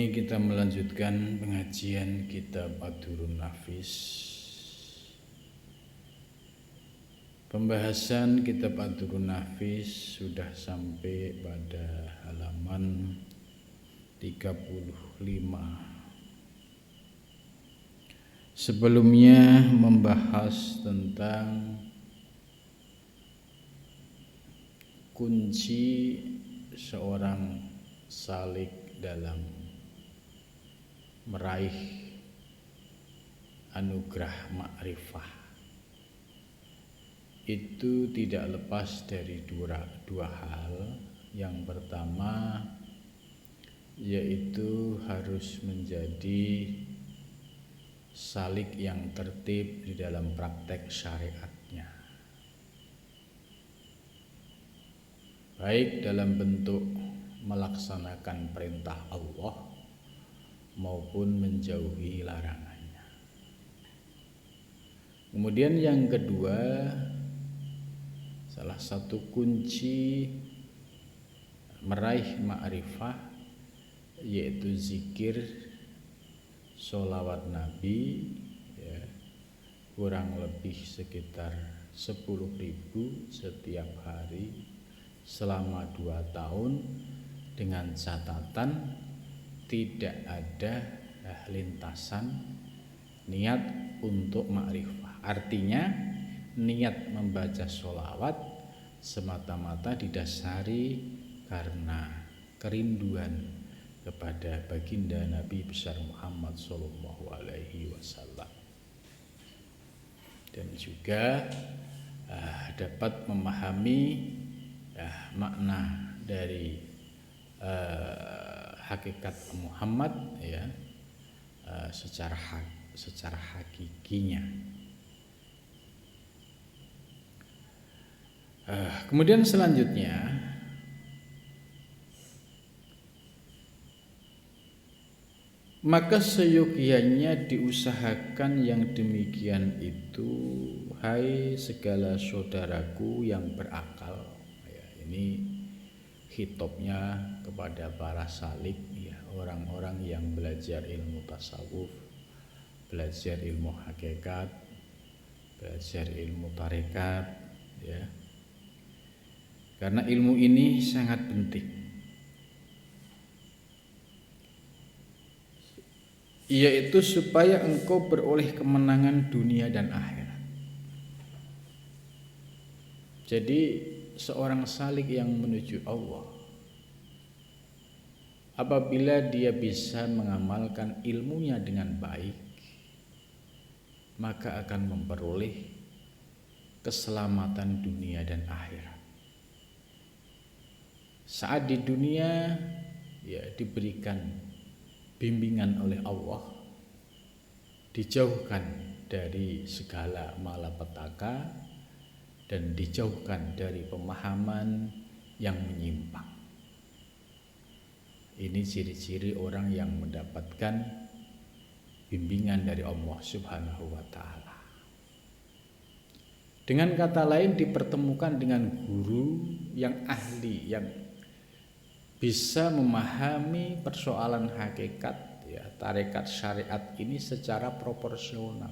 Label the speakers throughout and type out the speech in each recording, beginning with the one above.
Speaker 1: ini kita melanjutkan pengajian kitab Ad-Durrun Nafis. Pembahasan kitab Ad-Durrun Nafis sudah sampai pada halaman 35. Sebelumnya membahas tentang kunci seorang salik dalam meraih anugerah ma'rifah itu tidak lepas dari dua hal. Yang pertama yaitu harus menjadi salik yang tertib di dalam praktek syariatnya, baik dalam bentuk melaksanakan perintah Allah maupun menjauhi larangannya. Kemudian yang kedua, salah satu kunci meraih ma'rifah yaitu zikir, sholawat Nabi, ya, kurang lebih sekitar 10.000 setiap hari selama 2 tahun, dengan catatan tidak ada lintasan niat untuk ma'rifah. Artinya niat membaca sholawat semata-mata didasari karena kerinduan kepada baginda Nabi besar Muhammad Sallallahu Alaihi Wasallam, dan juga dapat memahami makna dari hakikat Muhammad, ya, secara hakikinya. Kemudian selanjutnya maka seyogianya diusahakan yang demikian itu, hai segala saudaraku yang berakal. Ya, ini hitopnya kepada para salik, ya, orang-orang yang belajar ilmu tasawuf, belajar ilmu hakikat, belajar ilmu tarekat, ya. Karena ilmu ini sangat penting, yaitu supaya engkau beroleh kemenangan dunia dan akhirat. Jadi seorang salik yang menuju Allah, apabila dia bisa mengamalkan ilmunya dengan baik, maka akan memperoleh keselamatan dunia dan akhirat. Saat di dunia, ya, diberikan bimbingan oleh Allah, dijauhkan dari segala malapetaka dan dijauhkan dari pemahaman yang menyimpang. Ini ciri-ciri orang yang mendapatkan bimbingan dari Allah Subhanahu wa Ta'ala. Dengan kata lain, dipertemukan dengan guru yang ahli, yang bisa memahami persoalan hakikat, ya, tarekat syariat ini secara proporsional,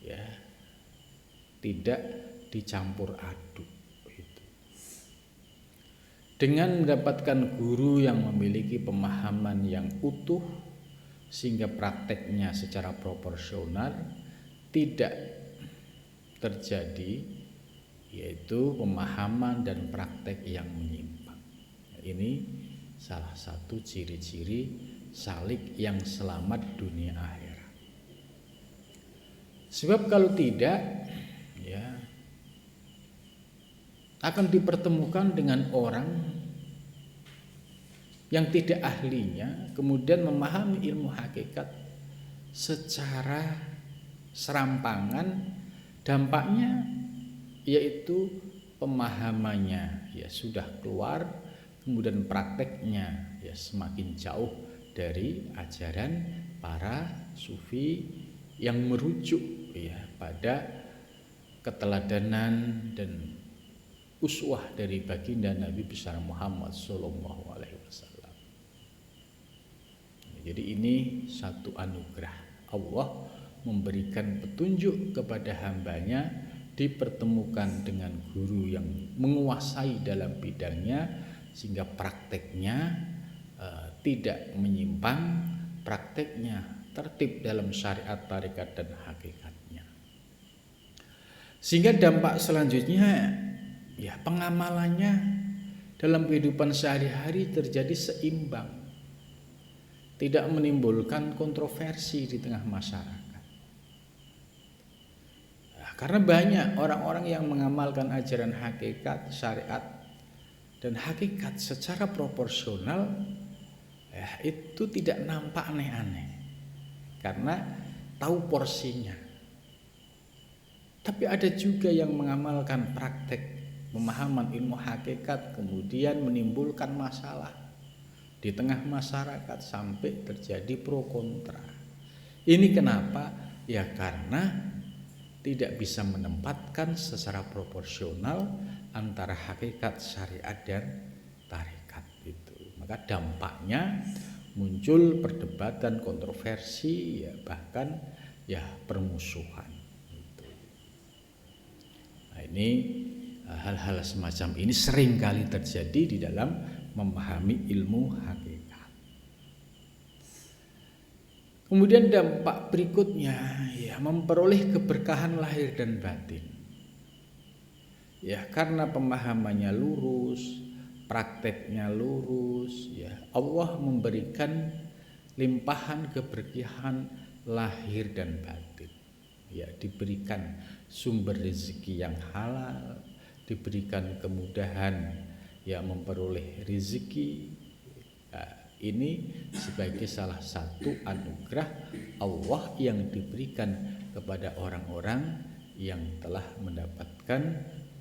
Speaker 1: ya, tidak dicampur aduk. Dengan mendapatkan guru yang memiliki pemahaman yang utuh sehingga prakteknya secara proporsional, tidak terjadi yaitu pemahaman dan praktek yang menyimpang. Ini salah satu ciri-ciri salik yang selamat dunia akhirat. Sebab kalau tidak, ya, akan dipertemukan dengan orang yang tidak ahlinya, kemudian memahami ilmu hakikat secara serampangan. Dampaknya yaitu pemahamannya, ya, sudah keluar, kemudian prakteknya, ya, semakin jauh dari ajaran para sufi yang merujuk, ya, pada keteladanan dan uswah dari baginda Nabi besar Muhammad Sallallahu Alaihi Wasallam. Jadi ini satu anugerah. Allah memberikan petunjuk kepada hambanya, dipertemukan dengan guru yang menguasai dalam bidangnya, sehingga prakteknya tidak menyimpang, prakteknya tertib dalam syariat, tarekat, dan hakikatnya. Sehingga dampak selanjutnya, ya pengamalannya dalam kehidupan sehari-hari terjadi seimbang, tidak menimbulkan kontroversi di tengah masyarakat. Nah, karena banyak orang-orang yang mengamalkan ajaran hakikat, syariat, dan hakikat secara proporsional, itu tidak nampak aneh-aneh karena tahu porsinya. Tapi ada juga yang mengamalkan praktek pemahaman ilmu hakikat kemudian menimbulkan masalah di tengah masyarakat sampai terjadi pro kontra. Ini kenapa? Ya karena tidak bisa menempatkan secara proporsional antara hakikat, syariat, dan tarekat itu. Maka dampaknya muncul perdebatan, kontroversi, ya bahkan ya permusuhan. Nah, ini hal-hal semacam ini sering kali terjadi di dalam memahami ilmu hakikat. Kemudian dampak berikutnya, ya memperoleh keberkahan lahir dan batin. Ya karena pemahamannya lurus, prakteknya lurus, ya Allah memberikan limpahan keberkahan lahir dan batin. Ya diberikan sumber rezeki yang halal, diberikan kemudahan ya memperoleh rezeki. Nah, ini sebagai salah satu anugerah Allah yang diberikan kepada orang-orang yang telah mendapatkan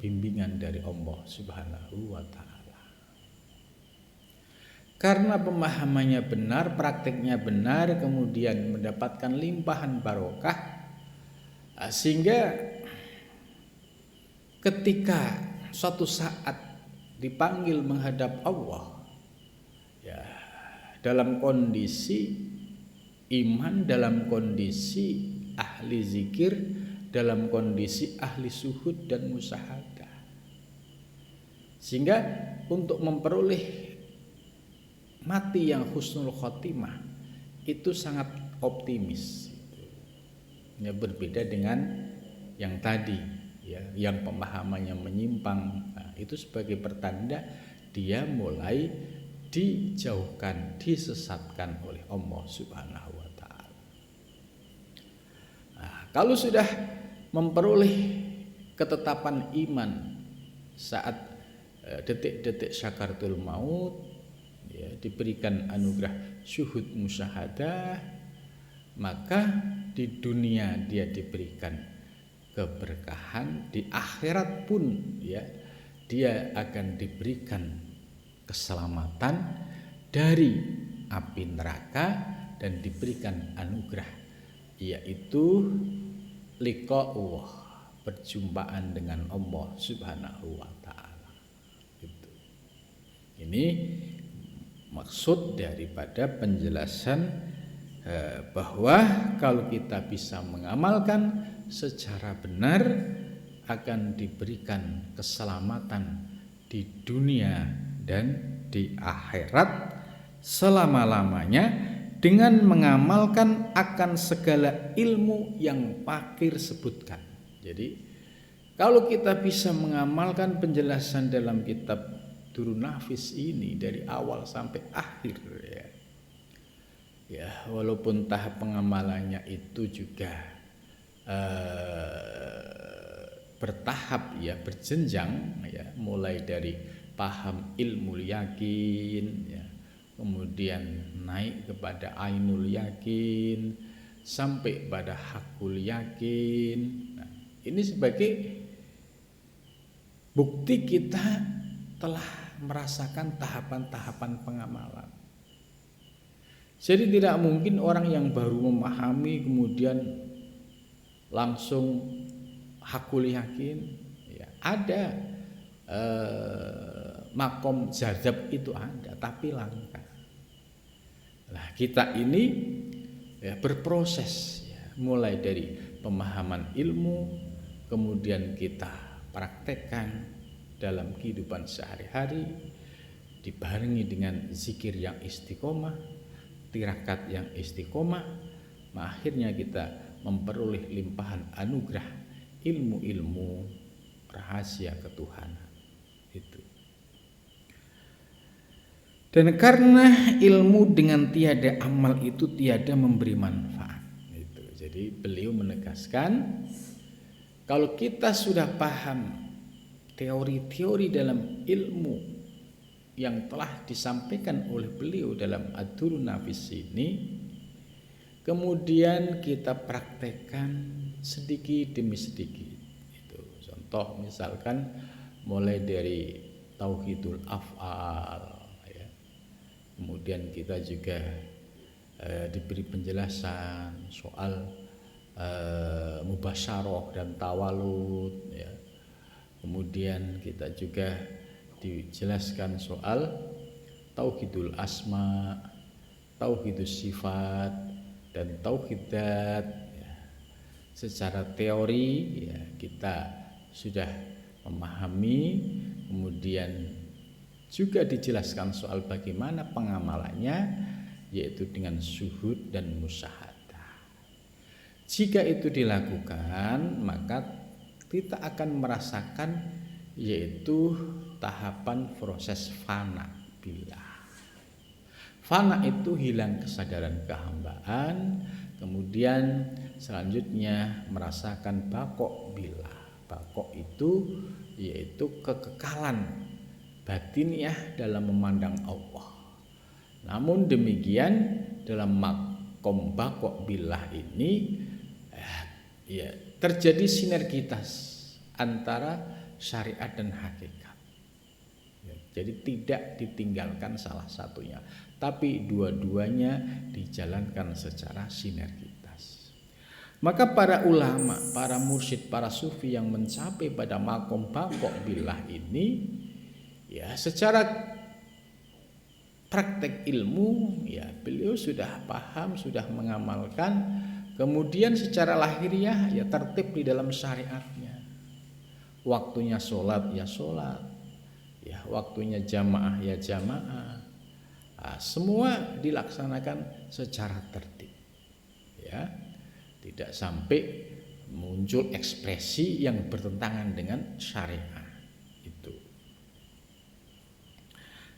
Speaker 1: bimbingan dari Allah Subhanahu wa ta'ala. Karena pemahamannya benar, prakteknya benar, kemudian mendapatkan limpahan barokah, sehingga ketika suatu saat dipanggil menghadap Allah, ya dalam kondisi iman, dalam kondisi ahli zikir, dalam kondisi ahli suhud dan musyahadah, sehingga untuk memperoleh mati yang husnul khotimah itu sangat optimis. Ya, berbeda dengan yang tadi, ya, yang pemahamannya menyimpang. Nah, itu sebagai pertanda dia mulai dijauhkan, disesatkan oleh Allah Subhanahu wa ta'ala. Nah, kalau sudah memperoleh ketetapan iman saat detik-detik sakaratul maut, ya, diberikan anugerah syuhud musyahadah, maka di dunia dia diberikan keberkahan, di akhirat pun ya dia akan diberikan keselamatan dari api neraka dan diberikan anugerah, yaitu liqa'ullah, perjumpaan dengan Allah Subhanahu wa ta'ala. Ini maksud daripada penjelasan bahwa kalau kita bisa mengamalkan secara benar akan diberikan keselamatan di dunia dan di akhirat selama-lamanya dengan mengamalkan akan segala ilmu yang fakir sebutkan. Jadi kalau kita bisa mengamalkan penjelasan dalam kitab Durrun Nafis ini dari awal sampai akhir, ya walaupun tahap pengamalannya itu juga bertahap, ya berjenjang, ya mulai dari paham ilmu yakin, ya kemudian naik kepada ainul yakin sampai pada hakul yakin. Nah, ini sebagai bukti kita telah merasakan tahapan-tahapan pengamalan. Jadi tidak mungkin orang yang baru memahami kemudian langsung hakul yakin. Ya, ada makom jadzab itu ada, tapi langka. Nah, kita ini ya, berproses ya, mulai dari pemahaman ilmu, kemudian kita praktekkan dalam kehidupan sehari-hari, dibarengi dengan zikir yang istiqomah, tirakat yang istiqomah, akhirnya kita memperoleh limpahan anugerah ilmu-ilmu rahasia ketuhanan itu. Dan karena ilmu dengan tiada amal itu tiada memberi manfaat itu. Jadi beliau menegaskan, kalau kita sudah paham teori-teori dalam ilmu yang telah disampaikan oleh beliau dalam Ad-Durrun Nafis ini, kemudian kita praktekkan sedikit demi sedikit. Itu contoh misalkan mulai dari tauhidul af'al, ya. Kemudian kita juga diberi penjelasan soal mubasyarah dan tawalud, ya. Kemudian kita juga dijelaskan soal tauhidul asma, tauhidus sifat, dan tauhid dzat, ya. Secara teori ya kita sudah memahami, kemudian juga dijelaskan soal bagaimana pengamalannya, yaitu dengan syuhud dan musyahadah. Jika itu dilakukan, maka kita akan merasakan yaitu tahapan proses fana billah. Fana itu hilang kesadaran kehambaan, kemudian selanjutnya merasakan baqo billah. Baqo itu yaitu kekekalan batiniah dalam memandang Allah. Namun demikian dalam makom baqo billah ini ya terjadi sinergitas antara syariat dan hakikat. Ya, jadi tidak ditinggalkan salah satunya, tapi dua-duanya dijalankan secara sinergitas. Maka para ulama, para mursyid, para sufi yang mencapai pada makom baqo billah ini, ya secara praktek ilmu ya beliau sudah paham, sudah mengamalkan, kemudian secara lahiriah ya tertib di dalam syariatnya. Waktunya sholat ya sholat, ya waktunya jamaah ya jamaah, semua dilaksanakan secara tertib, ya tidak sampai muncul ekspresi yang bertentangan dengan syariat itu.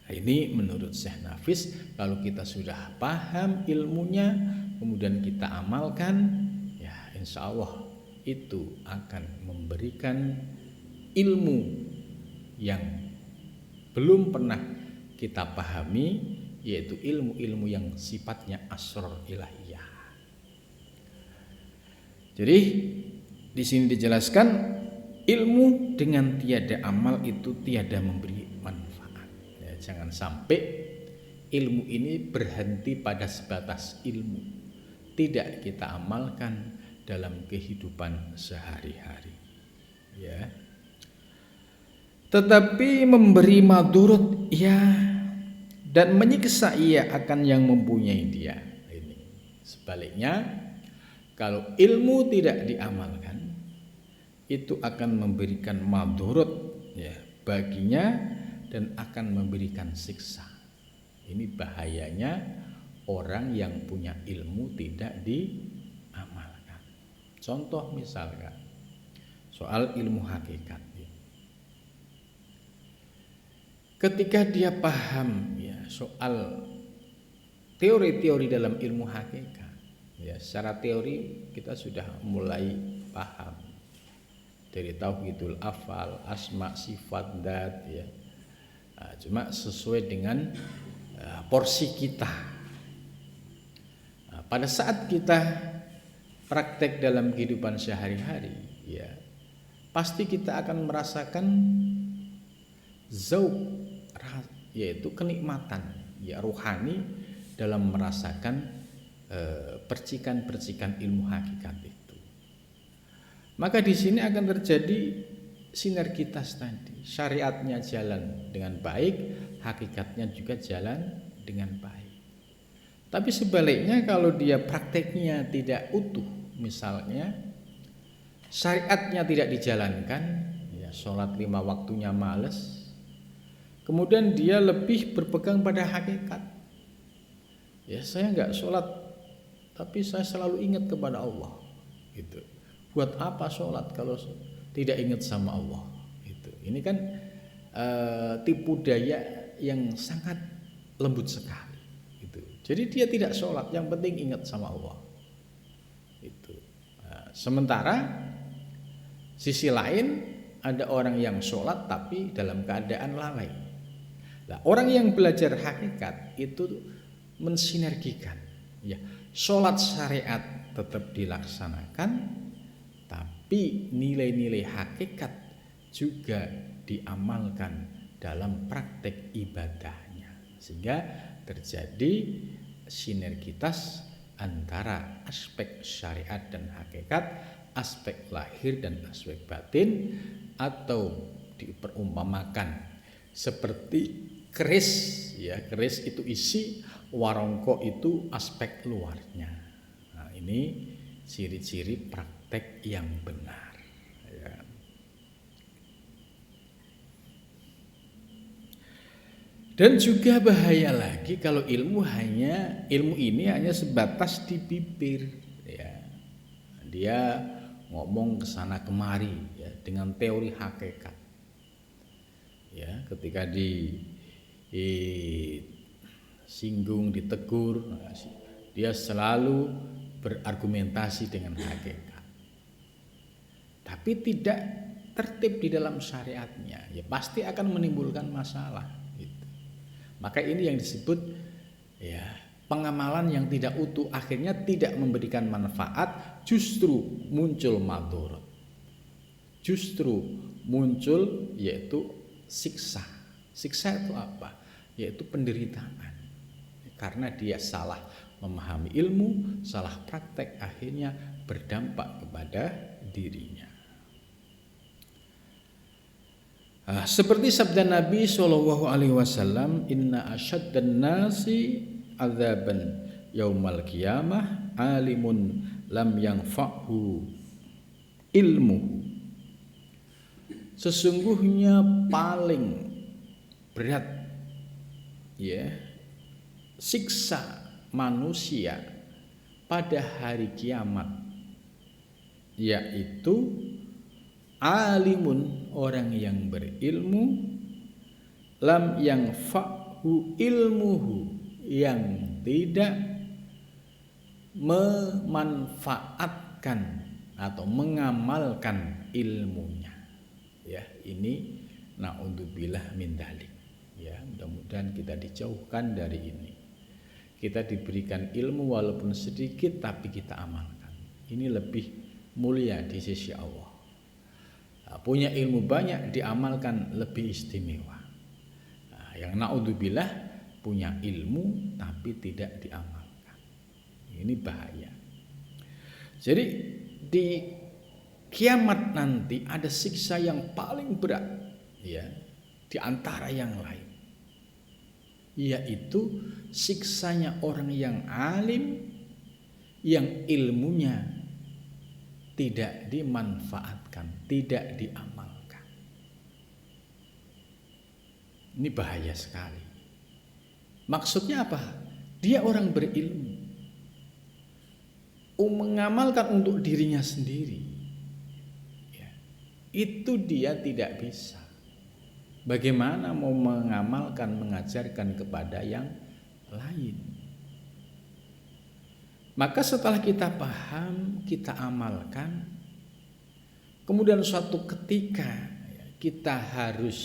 Speaker 1: Nah, ini menurut Syekh Nafis, kalau kita sudah paham ilmunya, kemudian kita amalkan, ya insya Allah itu akan memberikan ilmu yang belum pernah kita pahami, yaitu ilmu-ilmu yang sifatnya asrar ilahiyah. Jadi di sini dijelaskan ilmu dengan tiada amal itu tiada memberi manfaat. Ya, jangan sampai ilmu ini berhenti pada sebatas ilmu, tidak kita amalkan dalam kehidupan sehari-hari. Ya. Tetapi memberi madurut ya dan menyiksa ia akan yang mempunyai dia. Ini sebaliknya, kalau ilmu tidak diamalkan, itu akan memberikan madurut ya baginya dan akan memberikan siksa. Ini bahayanya orang yang punya ilmu tidak diamalkan. Contoh misalkan soal ilmu hakikat. Ketika dia paham ya soal teori-teori dalam ilmu hakikat, ya secara teori kita sudah mulai paham dari tauhidul afal, asma, sifat, dzat, ya. Nah, cuma sesuai dengan porsi kita. Nah, pada saat kita praktek dalam kehidupan sehari-hari, ya pasti kita akan merasakan zauq, yaitu kenikmatan ya rohani dalam merasakan percikan-percikan ilmu hakikat itu. Maka di sini akan terjadi sinergitas tadi, syariatnya jalan dengan baik, hakikatnya juga jalan dengan baik. Tapi sebaliknya kalau dia prakteknya tidak utuh, misalnya syariatnya tidak dijalankan, ya sholat 5 waktunya males, kemudian dia lebih berpegang pada hakikat. Ya saya nggak sholat, tapi saya selalu ingat kepada Allah. Gitu. Buat apa sholat kalau tidak ingat sama Allah? Gitu. Ini kan tipu daya yang sangat lembut sekali. Jadi dia tidak sholat, yang penting ingat sama Allah. Itu. Nah, sementara sisi lain ada orang yang sholat tapi dalam keadaan lalai. Nah, orang yang belajar hakikat itu mensinergikan. Ya, sholat syariat tetap dilaksanakan, tapi nilai-nilai hakikat juga diamalkan dalam praktek ibadahnya, sehingga terjadi sinergitas antara aspek syariat dan hakikat, aspek lahir dan aspek batin, atau diperumpamakan seperti keris, ya keris itu isi, warongko itu aspek luarnya. Nah, ini ciri-ciri praktek yang benar. Ya. Dan juga bahaya lagi kalau ilmu ini hanya sebatas di bibir, ya. Dia ngomong kesana kemari, ya, dengan teori hakikat. Ya, ketika disinggung, ditegur, dia selalu berargumentasi dengan hakikat. Tapi tidak tertib di dalam syariatnya, ya pasti akan menimbulkan masalah. Maka ini yang disebut ya pengamalan yang tidak utuh, akhirnya tidak memberikan manfaat, justru muncul madharat. Justru muncul yaitu siksa. Siksa itu apa? Yaitu penderitaan. Karena dia salah memahami ilmu, salah praktek, akhirnya berdampak kepada dirinya. Seperti sabda Nabi SAW, inna asyaddan nasi adzaban yaumal qiyamah alimun lam yanfa'hu ilmu. Sesungguhnya paling berat, ya, siksa manusia pada hari kiamat yaitu alimun, orang yang berilmu, lam yang fa'hu ilmuhu, yang tidak memanfaatkan atau mengamalkan ilmunya. Ya, ini naudzubillah min dzalik. Ya, mudah-mudahan kita dijauhkan dari ini. Kita diberikan ilmu walaupun sedikit tapi kita amalkan. Ini lebih mulia di sisi Allah. Punya ilmu banyak diamalkan lebih istimewa. Yang naudzubillah punya ilmu tapi tidak diamalkan. Ini bahaya. Jadi di kiamat nanti ada siksa yang paling berat, ya, di antara yang lain, yaitu siksanya orang yang alim yang ilmunya tidak dimanfaatkan, tidak diamalkan. Ini bahaya sekali. Maksudnya apa? Dia orang berilmu, mengamalkan untuk dirinya sendiri, ya, itu dia tidak bisa. Bagaimana mau mengamalkan, mengajarkan kepada yang lain? Maka setelah kita paham, kita amalkan, kemudian suatu ketika kita harus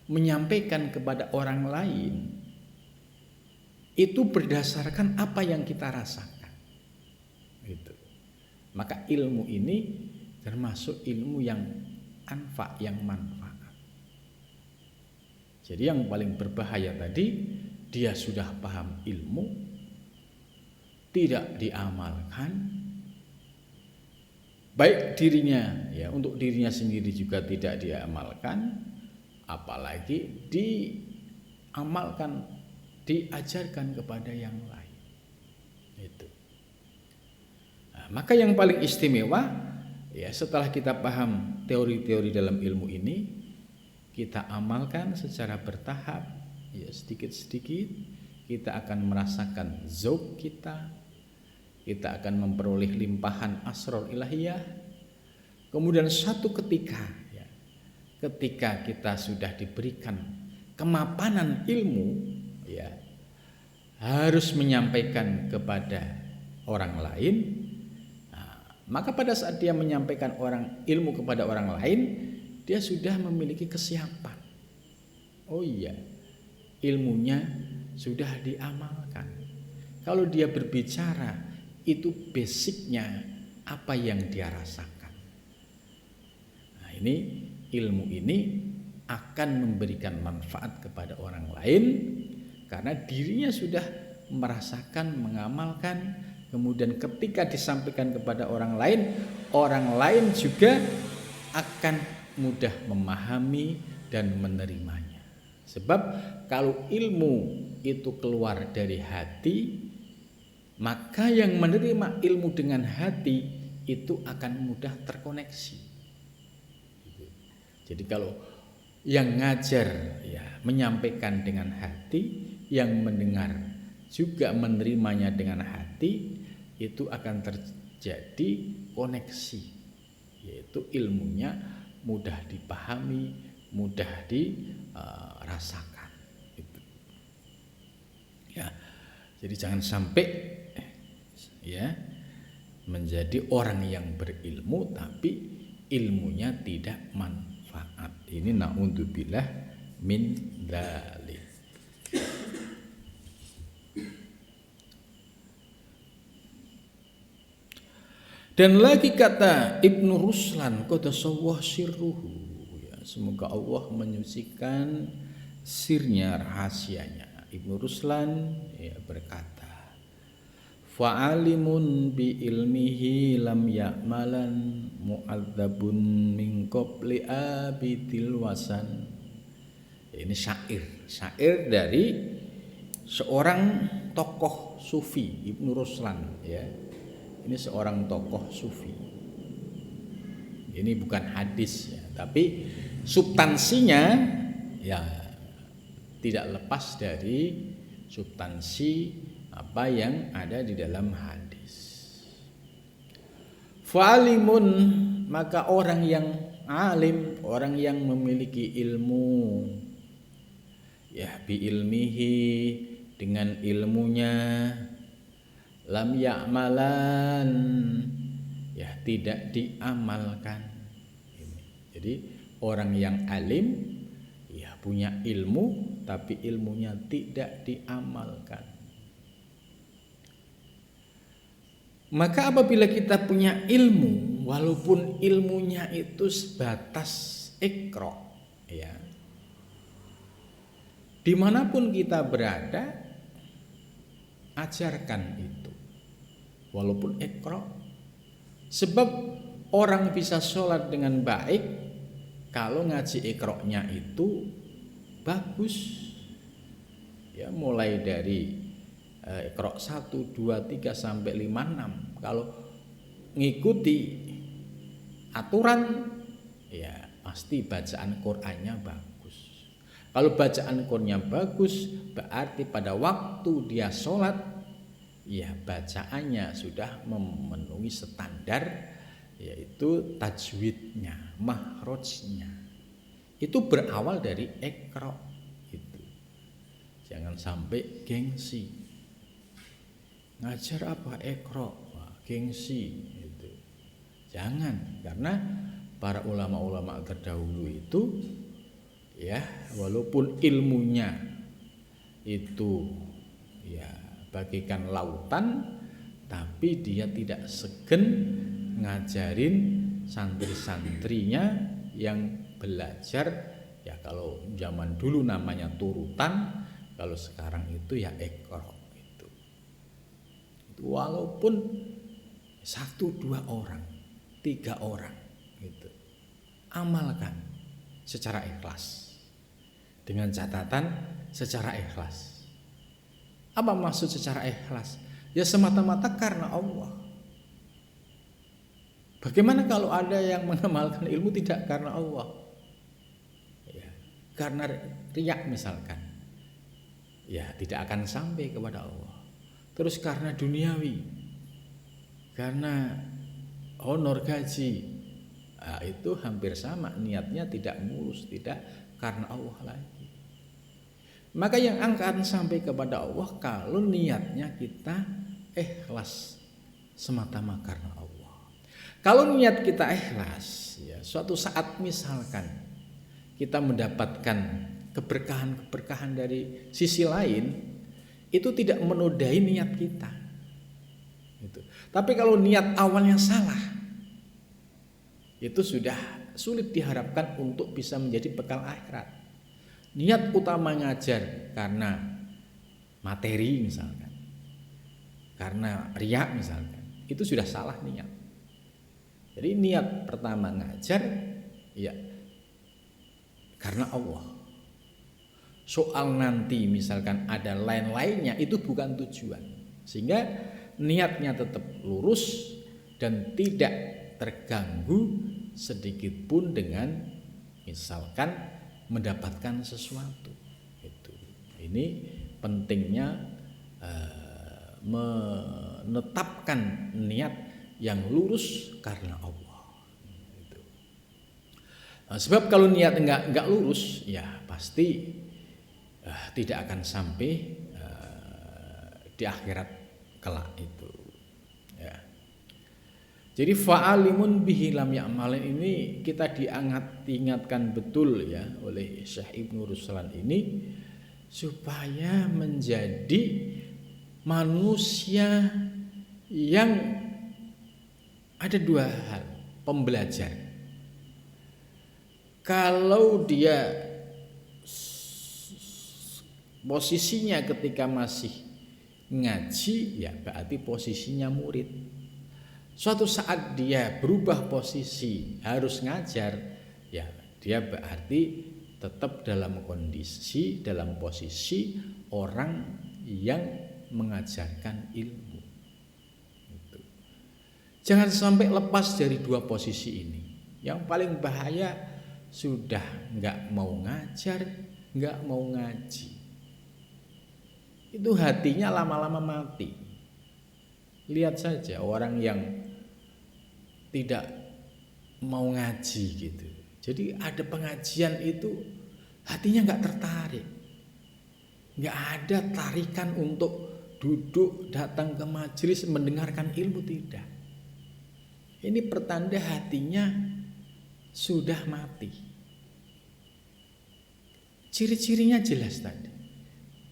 Speaker 1: menyampaikan kepada orang lain, itu berdasarkan apa yang kita rasakan. Gitu. Maka ilmu ini termasuk ilmu yang anfa, yang manfaat. Jadi yang paling berbahaya tadi, dia sudah paham ilmu, tidak diamalkan, baik dirinya, ya, untuk dirinya sendiri juga tidak diamalkan, apalagi diamalkan, diajarkan kepada yang lain. Itu. Nah, maka yang paling istimewa ya setelah kita paham teori-teori dalam ilmu ini, kita amalkan secara bertahap, ya sedikit-sedikit kita akan merasakan zauq kita akan memperoleh limpahan asrar ilahiyah. Kemudian satu ketika ya, ketika kita sudah diberikan kemapanan ilmu ya, harus menyampaikan kepada orang lain. Nah, maka pada saat dia menyampaikan ilmu kepada orang lain, dia sudah memiliki kesiapan. Oh iya, ilmunya sudah diamalkan. Kalau dia berbicara, itu basicnya apa yang dia rasakan. Nah, ini ilmu ini akan memberikan manfaat kepada orang lain karena dirinya sudah merasakan, mengamalkan. Kemudian ketika disampaikan kepada orang lain juga akan mudah memahami dan menerimanya. Sebab kalau ilmu itu keluar dari hati, maka yang menerima ilmu dengan hati itu akan mudah terkoneksi. Jadi kalau yang ngajar ya menyampaikan dengan hati, yang mendengar juga menerimanya dengan hati, itu akan terjadi koneksi, yaitu ilmunya mudah dipahami, mudah dirasakan. Ya, jadi jangan sampai ya menjadi orang yang berilmu tapi ilmunya tidak manfaat. Ini na'udzubillah min dzalik. Dan lagi kata Ibnu Ruslan qadasallahu sirruhu ya, semoga Allah menyucikan sirnya, rahasianya. Ibnu Ruslan ya berkata, fa'alimun bi ilmihi lam ya'malan mu'adzabun min qabli abidil wasan. Ini syair dari seorang tokoh sufi, Ibnu Ruslan ya. Ini seorang tokoh sufi. Ini bukan hadis ya, tapi substansinya ya tidak lepas dari substansi apa yang ada di dalam hadis. Fa'alimun, maka orang yang alim, orang yang memiliki ilmu ya bi ilmihi, dengan ilmunya, lam ya'malan ya tidak diamalkan. Jadi orang yang alim ya punya ilmu tapi ilmunya tidak diamalkan. Maka apabila kita punya ilmu, walaupun ilmunya itu sebatas iqra ya, dimanapun kita berada, ajarkan itu walaupun iqra. Sebab orang bisa sholat dengan baik kalau ngaji iqra-nya itu bagus ya, mulai dari iqra 1, 2, 3 sampai 5, 6. Kalau ngikuti aturan ya pasti bacaan Qur'annya bagus. Kalau bacaan Qur'annya bagus, berarti pada waktu dia sholat ya bacaannya sudah memenuhi standar, yaitu tajwidnya, makhrajnya. Itu berawal dari iqra itu. Jangan sampai gengsi. Ngajar apa iqra? Wah, gengsi itu. Jangan, karena para ulama-ulama terdahulu itu ya walaupun ilmunya itu ya bagikan lautan, tapi dia tidak segen ngajarin santri-santrinya yang belajar ya, kalau zaman dulu namanya turutan, kalau sekarang itu ya iqra itu. Walaupun 1, 2 orang, 3 orang gitu, amalkan secara ikhlas, dengan catatan secara ikhlas. Apa maksud secara ikhlas? Ya semata-mata karena Allah. Bagaimana kalau ada yang mengamalkan ilmu tidak karena Allah? Ya, karena riak misalkan. Ya tidak akan sampai kepada Allah. Terus karena duniawi, karena honor gaji, nah, itu hampir sama, niatnya tidak mulus, tidak karena Allah lagi. Maka yang akan sampai kepada Allah kalau niatnya kita ikhlas semata-mata karena Allah. Kalau niat kita ikhlas, ya, suatu saat misalkan kita mendapatkan keberkahan-keberkahan dari sisi lain, itu tidak menodai niat kita. Gitu. Tapi kalau niat awalnya salah, itu sudah sulit diharapkan untuk bisa menjadi bekal akhirat. Niat utama ngajar karena materi misalkan, karena riya misalkan, itu sudah salah niat. Jadi niat pertama ngajar ya karena Allah. Soal nanti misalkan ada lain-lainnya itu bukan tujuan. Sehingga niatnya tetap lurus dan tidak terganggu sedikit pun dengan misalkan mendapatkan sesuatu. Itu. Ini pentingnya menetapkan niat yang lurus karena Allah. Itu. Sebab kalau niat enggak lurus, ya pasti tidak akan sampai di akhirat kelak itu. Ya. Jadi fa'alimun bihi lam ya'malin ini kita diingatkan betul ya oleh Syekh Ibnu Ruslan ini supaya menjadi manusia yang ada dua hal, pembelajar. Kalau dia posisinya ketika masih ngaji, ya berarti posisinya murid. Suatu saat dia berubah posisi harus ngajar, ya dia berarti tetap dalam kondisi, dalam posisi orang yang mengajarkan ilmu. Jangan sampai lepas dari dua posisi ini. Yang paling bahaya sudah nggak mau ngajar, nggak mau ngaji. Itu hatinya lama-lama mati. Lihat saja orang yang tidak mau ngaji gitu. Jadi ada pengajian itu hatinya nggak tertarik. Nggak ada tarikan untuk duduk datang ke majelis mendengarkan ilmu, tidak. Ini pertanda hatinya sudah mati. Ciri-cirinya jelas tadi.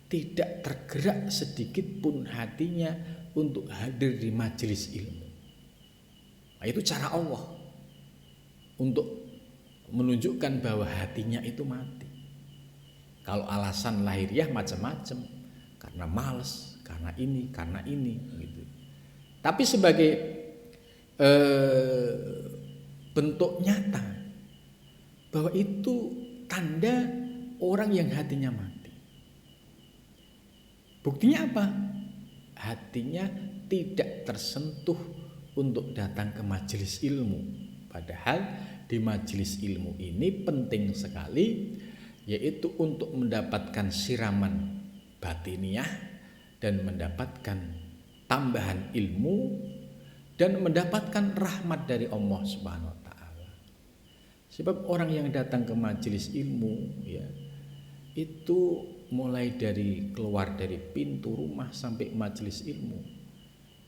Speaker 1: Tidak tergerak sedikit pun hatinya untuk hadir di majelis ilmu. Nah, itu cara Allah untuk menunjukkan bahwa hatinya itu mati. Kalau alasan lahiriah macam-macam, karena malas, karena ini gitu. Tapi sebagai bentuk nyata bahwa itu tanda orang yang hatinya mati. Buktinya apa? Hatinya tidak tersentuh untuk datang ke majelis ilmu. Padahal di majelis ilmu ini penting sekali, yaitu untuk mendapatkan siraman batiniah dan mendapatkan tambahan ilmu dan mendapatkan rahmat dari Allah Subhanahu wa taala. Sebab orang yang datang ke majelis ilmu ya itu mulai dari keluar dari pintu rumah sampai majelis ilmu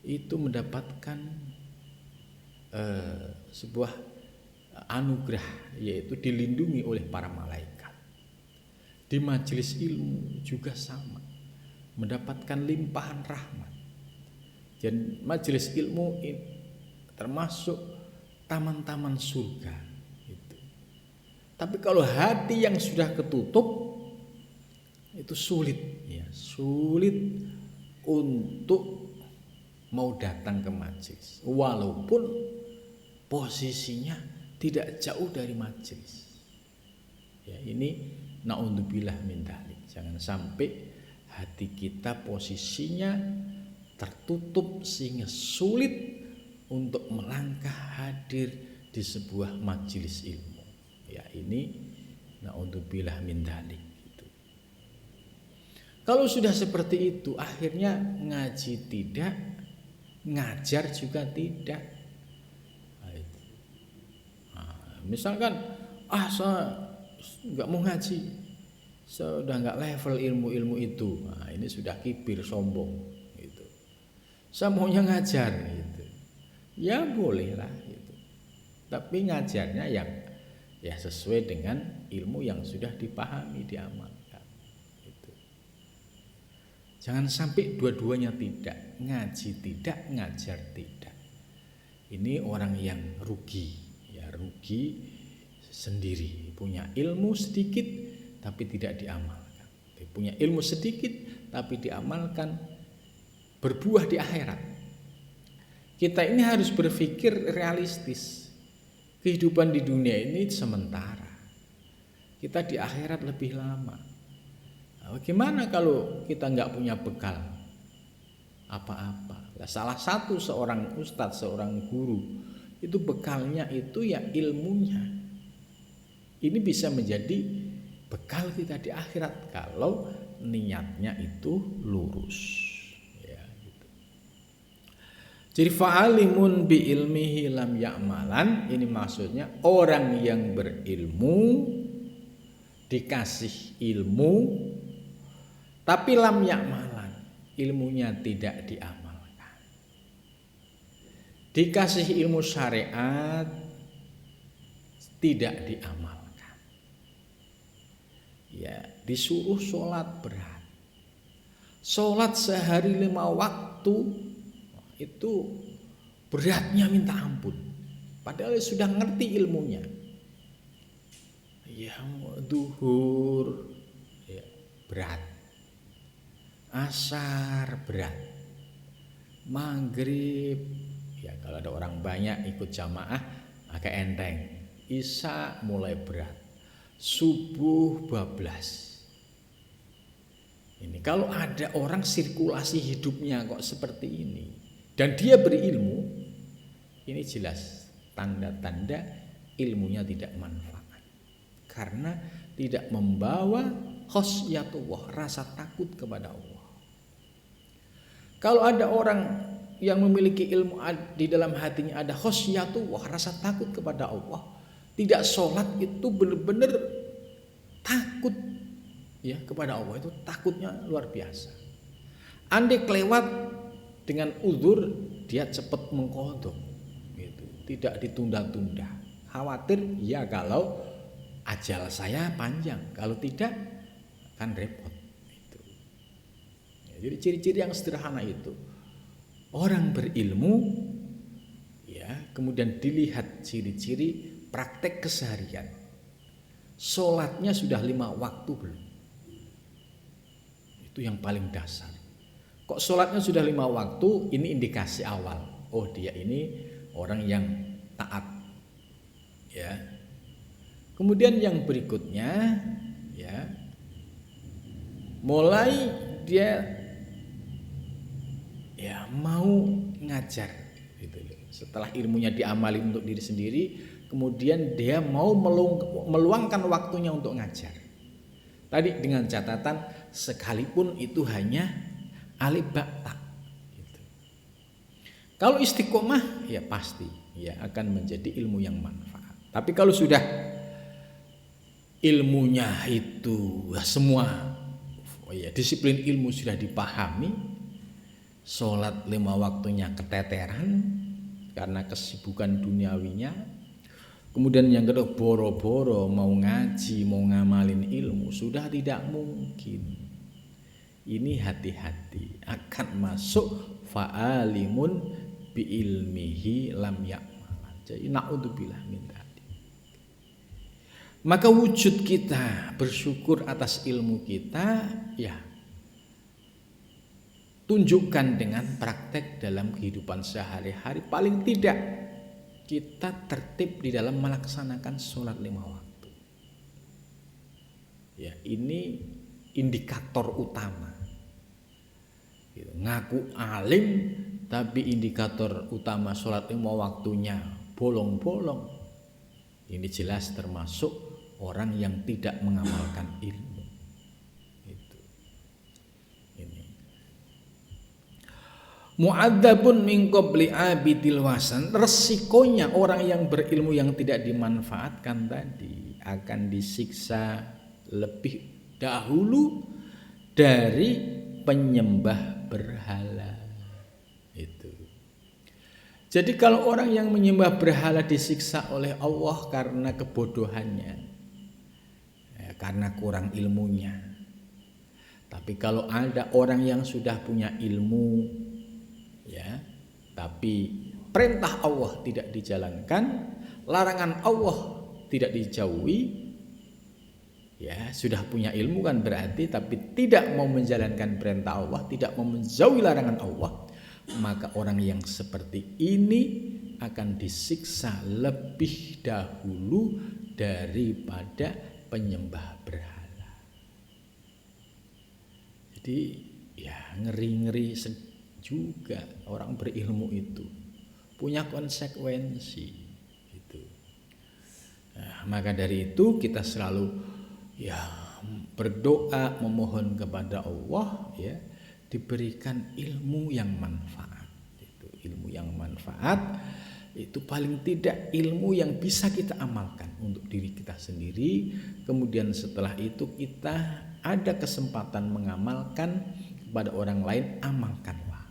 Speaker 1: itu mendapatkan sebuah anugerah, yaitu dilindungi oleh para malaikat. Di majelis ilmu juga sama, mendapatkan limpahan rahmat. Dan majelis ilmu termasuk taman-taman surga itu. Tapi kalau hati yang sudah ketutup itu sulit ya, sulit untuk mau datang ke majelis walaupun posisinya tidak jauh dari majelis. Ya, ini naudzubillah min dzalik. Jangan sampai hati kita posisinya tertutup sehingga sulit untuk melangkah hadir di sebuah majelis ilmu. Ya, ini naudzubillah min dzalik gitu. Kalau sudah seperti itu, akhirnya ngaji tidak, ngajar juga tidak. Misalkan saya nggak mau ngaji, saya udah nggak level ilmu itu. Ini sudah kibir, sombong gitu. Saya maunya ngajar gitu. Ya bolehlah gitu. Tapi ngajarnya yang ya sesuai dengan ilmu yang sudah dipahami, diamalkan gitu. Jangan sampai dua-duanya tidak, ngaji tidak, ngajar tidak. Ini orang yang rugi, ya rugi sendiri. Punya ilmu sedikit tapi tidak diamalkan. Punya ilmu sedikit tapi diamalkan, berbuah di akhirat. Kita ini harus berpikir realistis. Kehidupan di dunia ini sementara. Kita di akhirat lebih lama. Bagaimana kalau kita nggak punya bekal apa-apa? Salah satu seorang ustadz, seorang guru, itu bekalnya itu ya ilmunya. Ini bisa menjadi bekal kita di akhirat kalau niatnya itu lurus. Jadi fa'alimun bi ilmihi lam ya'malan, ini maksudnya orang yang berilmu, dikasih ilmu tapi lam ya'malan, ilmunya tidak diamalkan. Dikasih ilmu syariat tidak diamalkan. Ya, disuruh sholat berat. Sholat sehari 5 waktu itu beratnya minta ampun, padahal sudah ngerti ilmunya. Ya, duhur ya, berat, asar berat, maghrib ya kalau ada orang banyak ikut jamaah agak enteng, isya mulai berat, subuh bablas. Ini kalau ada orang sirkulasi hidupnya kok seperti ini dan dia berilmu, ini jelas tanda-tanda ilmunya tidak manfaat. Karena tidak membawa khosyatullah, rasa takut kepada Allah. Kalau ada orang yang memiliki ilmu di dalam hatinya ada khosyatullah, rasa takut kepada Allah, tidak sholat itu benar-benar takut ya kepada Allah, itu takutnya luar biasa. Andai kelewat dengan uzur, dia cepat mengqadha gitu, tidak ditunda-tunda. Khawatir ya kalau ajal saya panjang, kalau tidak akan repot gitu. Ya, jadi ciri-ciri yang sederhana itu, orang berilmu ya, kemudian dilihat ciri-ciri praktek keseharian. Sholatnya sudah 5 waktu belum? Itu yang paling dasar. Kok sholatnya sudah 5 waktu, ini indikasi awal. Oh, dia ini orang yang taat. Ya. Kemudian yang berikutnya, ya, mulai dia ya mau ngajar. Gitu. Setelah ilmunya diamali untuk diri sendiri, kemudian dia mau meluangkan waktunya untuk ngajar. Tadi dengan catatan sekalipun itu hanya alif ba ta gitu. Kalau istiqomah ya pasti ya akan menjadi ilmu yang manfaat. Tapi kalau sudah ilmunya itu semua disiplin ilmu sudah dipahami, sholat 5 waktunya keteteran karena kesibukan duniawinya, kemudian yang kedua boro-boro mau ngaji, mau ngamalin ilmu, sudah tidak mungkin. Ini hati-hati akan masuk fa'alimun bi ilmihi lam ya'malan. Jadi naudzubillah min dzalik. Maka wujud kita bersyukur atas ilmu kita, ya tunjukkan dengan praktek dalam kehidupan sehari-hari. Paling tidak kita tertib di dalam melaksanakan sholat 5 waktu. Ya, ini indikator utama. Gitu. Ngaku alim tapi indikator utama sholat mau waktunya bolong-bolong. Ini jelas termasuk orang yang tidak mengamalkan ilmu. Itu. Ini. Mu'adzabun min qabli abidil wasan. Resikonya orang yang berilmu yang tidak dimanfaatkan tadi akan disiksa lebih dahulu dari penyembah berhala. Itu. Jadi kalau orang yang menyembah berhala disiksa oleh Allah karena kebodohannya, ya, karena kurang ilmunya. Tapi kalau ada orang yang sudah punya ilmu, ya, tapi perintah Allah tidak dijalankan, larangan Allah tidak dijauhi, ya sudah punya ilmu kan berarti, tapi tidak mau menjalankan perintah Allah, tidak mau menjauhi larangan Allah, maka orang yang seperti ini akan disiksa lebih dahulu daripada penyembah berhala. Jadi ya ngeri-ngeri juga orang berilmu itu punya konsekuensi itu. Nah, maka dari itu kita selalu ya berdoa memohon kepada Allah ya diberikan ilmu yang manfaat. Itu ilmu yang manfaat itu paling tidak ilmu yang bisa kita amalkan untuk diri kita sendiri. Kemudian setelah itu kita ada kesempatan mengamalkan kepada orang lain, amalkanlah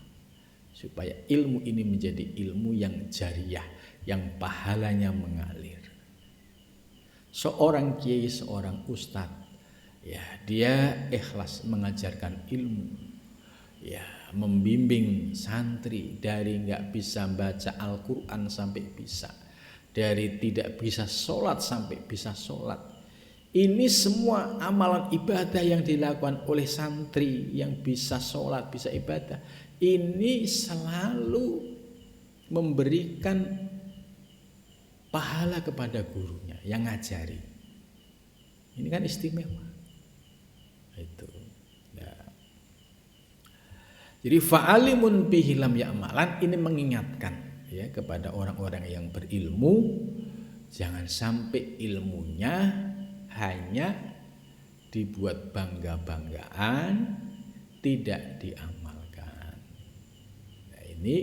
Speaker 1: supaya ilmu ini menjadi ilmu yang jariyah, yang pahalanya mengalir. Seorang kiai, seorang ustadz, ya dia ikhlas mengajarkan ilmu, ya membimbing santri dari nggak bisa baca Al-Quran sampai bisa, dari tidak bisa sholat sampai bisa sholat. Ini semua amalan ibadah yang dilakukan oleh santri yang bisa sholat, bisa ibadah, ini selalu memberikan pahala kepada gurunya yang ngajari. Ini kan istimewa. Itu. Nah. Jadi fa'alimun bihi lam ya'malan, ini mengingatkan ya kepada orang-orang yang berilmu, jangan sampai ilmunya hanya dibuat bangga-banggaan, tidak diamalkan. Nah, ini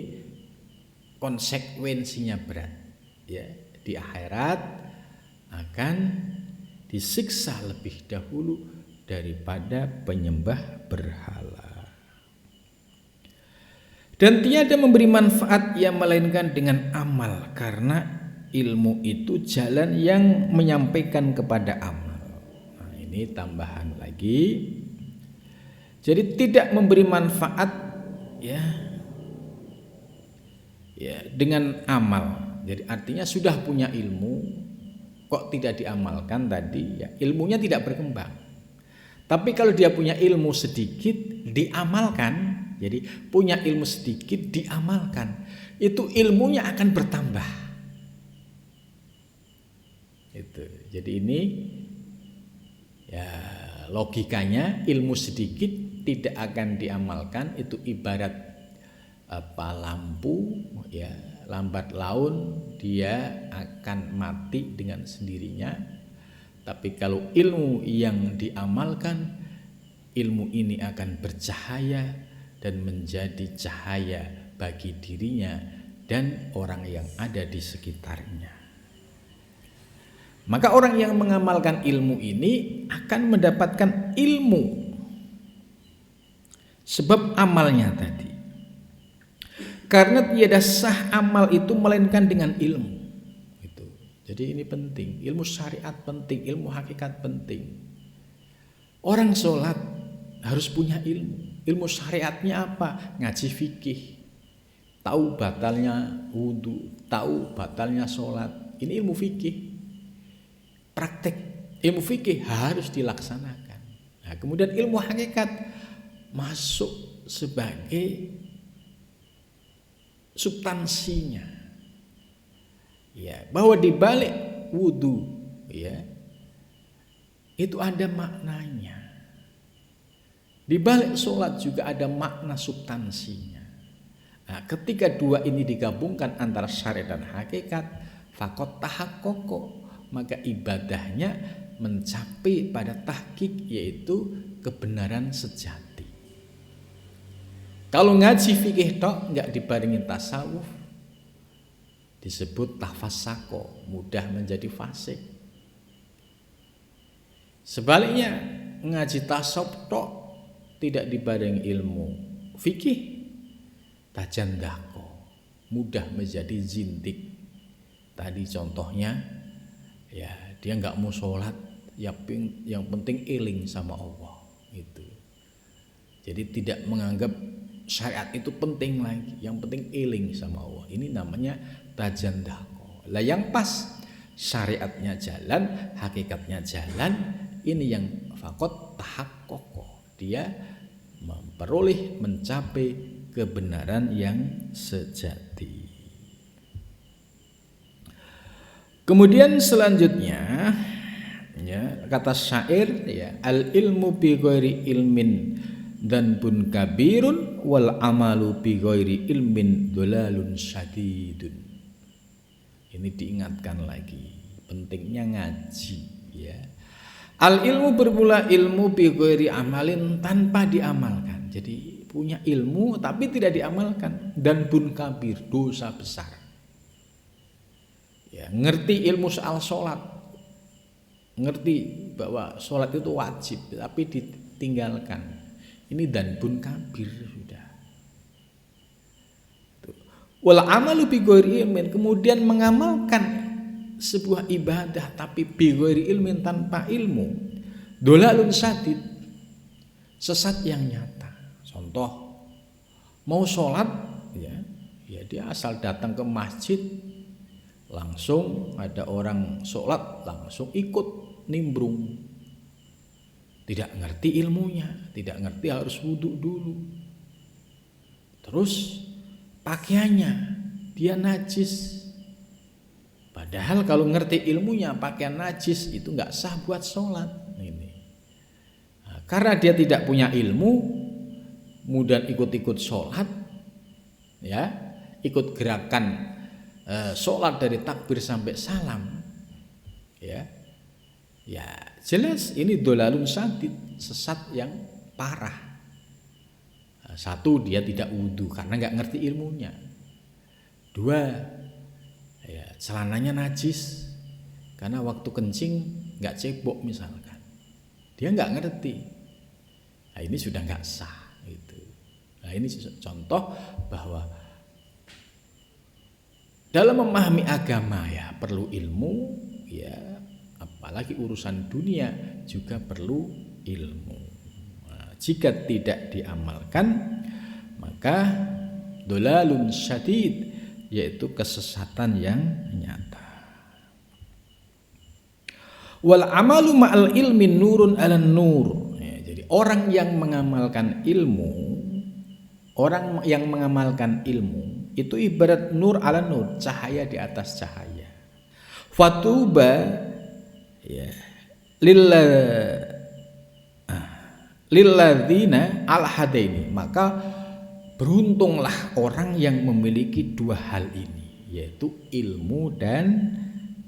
Speaker 1: konsekuensinya berat ya. Di akhirat akan disiksa lebih dahulu daripada penyembah berhala. Dan tiada memberi manfaat yang melainkan dengan amal, karena ilmu itu jalan yang menyampaikan kepada amal. Nah, ini tambahan lagi. Jadi tidak memberi manfaat ya dengan amal. Jadi artinya sudah punya ilmu kok tidak diamalkan tadi ya, ilmunya tidak berkembang. Tapi kalau dia punya ilmu sedikit diamalkan, jadi punya ilmu sedikit diamalkan, itu ilmunya akan bertambah. Itu. Jadi ini ya logikanya, ilmu sedikit tidak akan diamalkan itu ibarat lampu ya, lambat laun dia akan mati dengan sendirinya. Tapi kalau ilmu yang diamalkan, ilmu ini akan bercahaya dan menjadi cahaya bagi dirinya dan orang yang ada di sekitarnya. Maka orang yang mengamalkan ilmu ini akan mendapatkan ilmu sebab amalnya tadi. Karena tiada sah amal itu melainkan dengan ilmu. Itu. Jadi ini penting, ilmu syariat penting, ilmu hakikat penting. Orang sholat harus punya ilmu. Ilmu syariatnya apa? Ngaji fikih, tahu batalnya wudhu, tahu batalnya sholat. Ini ilmu fikih. Praktek ilmu fikih harus dilaksanakan. Nah, kemudian ilmu hakikat masuk sebagai substansinya, ya, bahwa di balik wudhu, ya, itu ada maknanya, Di balik sholat juga ada makna substansinya. Nah, ketika dua ini digabungkan antara syariat dan hakikat, faqad tahaqqaqa, maka ibadahnya mencapai pada tahqiq, yaitu kebenaran sejati. Kalau ngaji fikih tok nggak dibarengi tasawuf, disebut tafassaqo, mudah menjadi fasik. Sebaliknya ngaji tasawuf tok tidak dibarengi ilmu fikih, tajandako, mudah menjadi zindik. Tadi contohnya, ya dia nggak mau sholat, yang penting eling sama Allah itu. Jadi tidak menganggap syariat itu penting lagi, yang penting eling sama Allah. Ini namanya tajandako. Lah yang pas syariatnya jalan, hakikatnya jalan, ini yang faqad tahaqqaqa. Dia memperoleh, mencapai kebenaran yang sejati. Kemudian selanjutnya, ya, kata syair, ya, al ilmu bi ghairi ilmin dan bun kabirun wal amalu bi ghairi ilmin dolalun syadidun. Ini diingatkan lagi pentingnya ngaji, ya. Al ilmu bermula ilmu bi ghairi amalin, tanpa diamalkan. Jadi punya ilmu tapi tidak diamalkan, dan bun kabir, dosa besar. Ya, ngerti ilmu soal sholat, ngerti bahwa sholat itu wajib tapi ditinggalkan, ini dan bun kabir sudah. Wal amalu bi ghairi ilmin, kemudian mengamalkan sebuah ibadah tapi bi ghairi ilmin, tanpa ilmu, dolalun syadid, sesat yang nyata. Contoh, mau sholat, ya dia asal datang ke masjid, langsung ada orang sholat, langsung ikut nimbrung. Tidak ngerti ilmunya, tidak ngerti harus wudhu dulu. Terus pakaiannya dia najis. Padahal kalau ngerti ilmunya, pakaian najis itu nggak sah buat sholat. Ini. Nah, karena dia tidak punya ilmu, kemudian ikut-ikut sholat, ya, ikut gerakan sholat dari takbir sampai salam, ya jelas ini dolalun syadid, sesat yang parah. Satu, dia tidak wudhu karena nggak ngerti ilmunya. Dua, ya, celananya najis karena waktu kencing nggak cebok misalkan, dia nggak ngerti. Nah, ini sudah nggak sah. Itu. Nah, ini contoh bahwa dalam memahami agama, ya perlu ilmu, ya apalagi urusan dunia juga perlu ilmu. Nah, jika tidak diamalkan, maka dolalun syadid, yaitu kesesatan yang nyata. Wal amalu ma'al ilmi nurun 'alan nur. Orang yang mengamalkan ilmu, itu ibarat nur ala nur, cahaya di atas cahaya. Fatuba, ya, lilladzina al-hadaini, maka beruntunglah orang yang memiliki dua hal ini, yaitu ilmu dan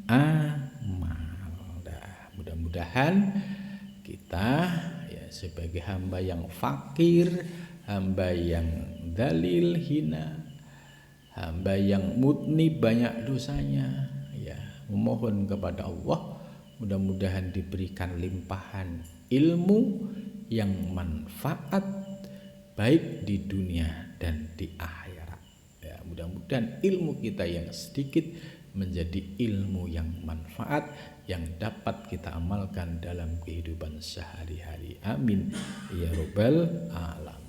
Speaker 1: amal. Nah, mudah-mudahan kita sebagai hamba yang fakir, hamba yang dalil hina, hamba yang mutni banyak dosanya, ya memohon kepada Allah mudah-mudahan diberikan limpahan ilmu yang manfaat baik di dunia dan di akhirat. Ya, mudah-mudahan ilmu kita yang sedikit menjadi ilmu yang manfaat, yang dapat kita amalkan dalam kehidupan sehari-hari. Amin ya rabbal alamin.